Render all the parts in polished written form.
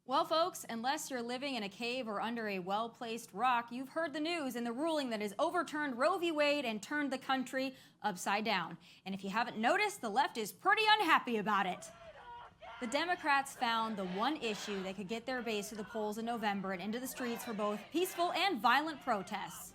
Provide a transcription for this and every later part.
Well, folks, unless you're living in a cave or under a well-placed rock, you've heard the news and the ruling that has overturned Roe v. Wade and turned the country upside down. And if you haven't noticed, the left is pretty unhappy about it. The Democrats found the one issue that could get their base to the polls in November and into the streets for both peaceful and violent protests.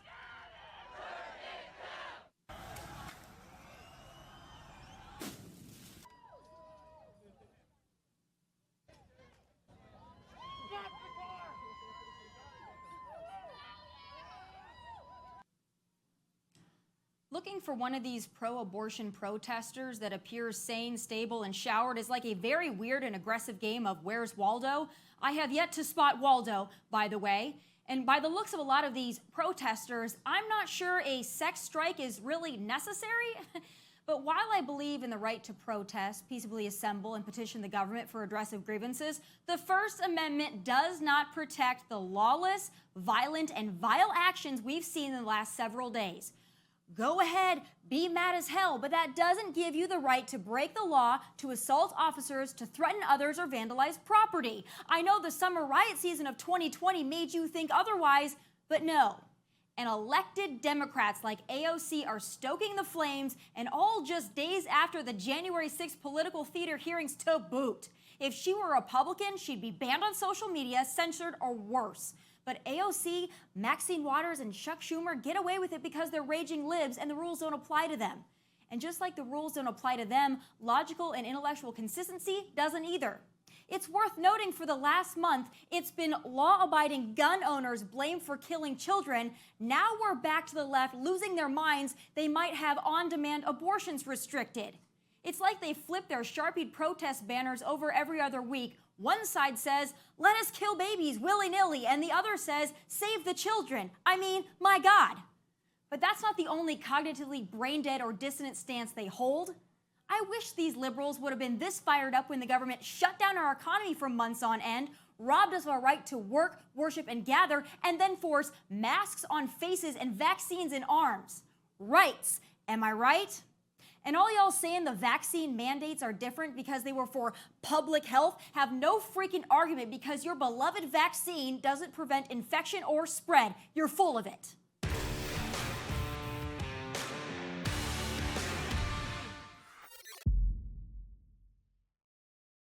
Looking for one of these pro-abortion protesters that appears sane, stable, and showered is like a very weird and aggressive game of Where's Waldo? I have yet to spot Waldo, by the way. And by the looks of a lot of these protesters, I'm not sure a sex strike is really necessary. But while I believe in the right to protest, peaceably assemble, and petition the government for redressive grievances, the First Amendment does not protect the lawless, violent, and vile actions we've seen in the last several days. Go ahead, be mad as hell, but that doesn't give you the right to break the law, to assault officers, to threaten others, or vandalize property. I know the summer riot season of 2020 made you think otherwise, but no. And elected Democrats like AOC are stoking the flames, and all just days after the January 6th political theater hearings to boot. If she were a Republican, she'd be banned on social media, censored, or worse. But AOC, Maxine Waters, and Chuck Schumer get away with it because they're raging libs and the rules don't apply to them. And just like the rules don't apply to them, logical and intellectual consistency doesn't either. It's worth noting for the last month, it's been law-abiding gun owners blamed for killing children. Now we're back to the left losing their minds. They might have on-demand abortions restricted. It's like they flip their Sharpied protest banners over every other week. One side says, let us kill babies willy-nilly, and the other says, save the children. I mean, my God. But that's not the only cognitively brain-dead or dissonant stance they hold. I wish these liberals would have been this fired up when the government shut down our economy for months on end, robbed us of our right to work, worship, and gather, and then forced masks on faces and vaccines in arms. Rights, am I right? And all y'all saying the vaccine mandates are different because they were for public health have no freaking argument because your beloved vaccine doesn't prevent infection or spread. You're full of it.